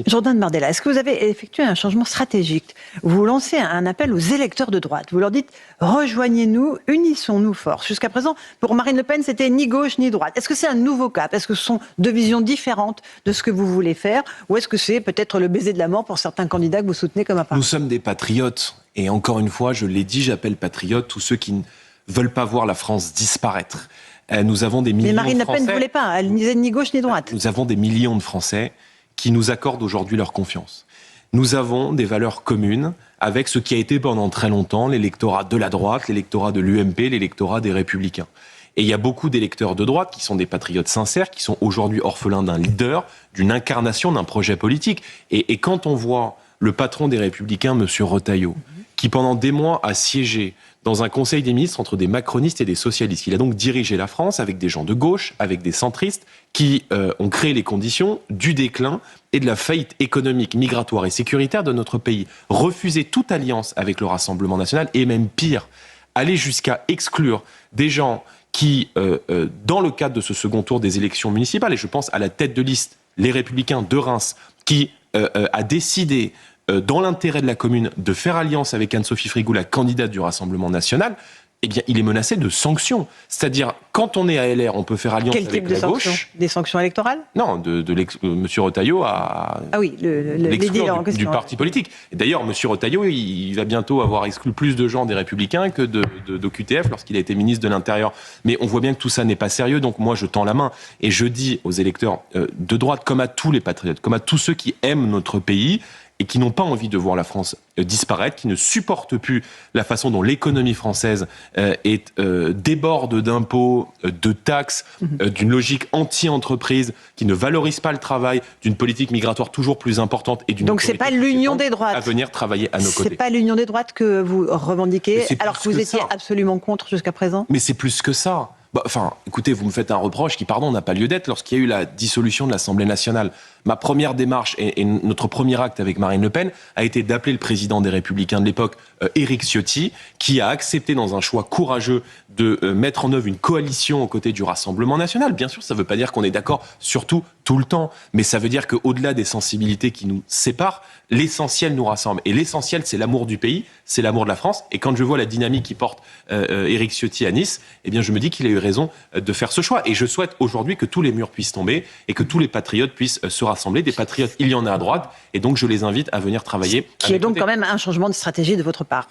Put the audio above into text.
Jordan Bardella, est-ce que vous avez effectué un changement stratégique? Vous lancez un appel aux électeurs de droite. Vous leur dites « Rejoignez-nous, unissons-nous fort ». Jusqu'à présent, pour Marine Le Pen, c'était ni gauche ni droite. Est-ce que c'est un nouveau cap? Est-ce que ce sont deux visions différentes de ce que vous voulez faire? Ou est-ce que c'est peut-être le baiser de la mort pour certains candidats que vous soutenez comme appart? Nous sommes des patriotes. Et encore une fois, je l'ai dit, j'appelle patriotes tous ceux qui ne veulent pas voir la France disparaître. Nous avons des millions de Français... Mais Marine Le Pen ne voulait pas. Elle ne disait ni gauche ni droite. Nous avons des millions de Français qui nous accordent aujourd'hui leur confiance. Nous avons des valeurs communes avec ce qui a été pendant très longtemps l'électorat de la droite, l'électorat de l'UMP, l'électorat des Républicains. Et il y a beaucoup d'électeurs de droite qui sont des patriotes sincères, qui sont aujourd'hui orphelins d'un leader, d'une incarnation, d'un projet politique. Et quand on voit le patron des Républicains, M. Retailleau, qui pendant des mois a siégé dans un conseil des ministres entre des macronistes et des socialistes. Il a donc dirigé la France avec des gens de gauche, avec des centristes, qui ont créé les conditions du déclin et de la faillite économique, migratoire et sécuritaire de notre pays. Refuser toute alliance avec le Rassemblement national et même pire, aller jusqu'à exclure des gens qui, dans le cadre de ce second tour des élections municipales, et je pense à la tête de liste, les Républicains de Reims, qui a décidé dans l'intérêt de la commune, de faire alliance avec Anne-Sophie Frigou, la candidate du Rassemblement national, eh bien, il est menacé de sanctions. C'est-à-dire, quand on est à LR, on peut faire alliance avec la gauche. Des sanctions électorales? Non, M. Retailleau a l'exclure du parti politique. Et d'ailleurs, M. Retailleau, il va bientôt avoir exclu plus de gens des Républicains que d'OQTF lorsqu'il a été ministre de l'Intérieur. Mais on voit bien que tout ça n'est pas sérieux. Donc moi, je tends la main et je dis aux électeurs de droite, comme à tous les patriotes, comme à tous ceux qui aiment notre pays, et qui n'ont pas envie de voir la France disparaître, qui ne supportent plus la façon dont l'économie française déborde d'impôts, de taxes, d'une logique anti-entreprise, qui ne valorise pas le travail, d'une politique migratoire toujours plus importante et d'une... Donc c'est pas l'union des droites à venir travailler à nos côtés. C'est pas l'union des droites que vous revendiquez, alors que vous étiez absolument contre jusqu'à présent? Mais c'est plus que ça. Enfin, écoutez, vous me faites un reproche qui, pardon, n'a pas lieu d'être lorsqu'il y a eu la dissolution de l'Assemblée nationale. Ma première démarche et notre premier acte avec Marine Le Pen a été d'appeler le président des Républicains de l'époque, Éric Ciotti, qui a accepté dans un choix courageux de mettre en œuvre une coalition aux côtés du Rassemblement national. Bien sûr, ça ne veut pas dire qu'on est d'accord sur tout le temps, mais ça veut dire qu'au-delà des sensibilités qui nous séparent, l'essentiel nous rassemble. Et l'essentiel, c'est l'amour du pays, c'est l'amour de la France. Et quand je vois la dynamique qui porte Éric Ciotti à Nice, eh bien, je me dis qu'il a eu raison de faire ce choix. Et je souhaite aujourd'hui que tous les murs puissent tomber et que tous les patriotes puissent se rassembler. Des patriotes, il y en a à droite, et donc je les invite à venir travailler. Qui est donc quand même un changement de stratégie de votre part.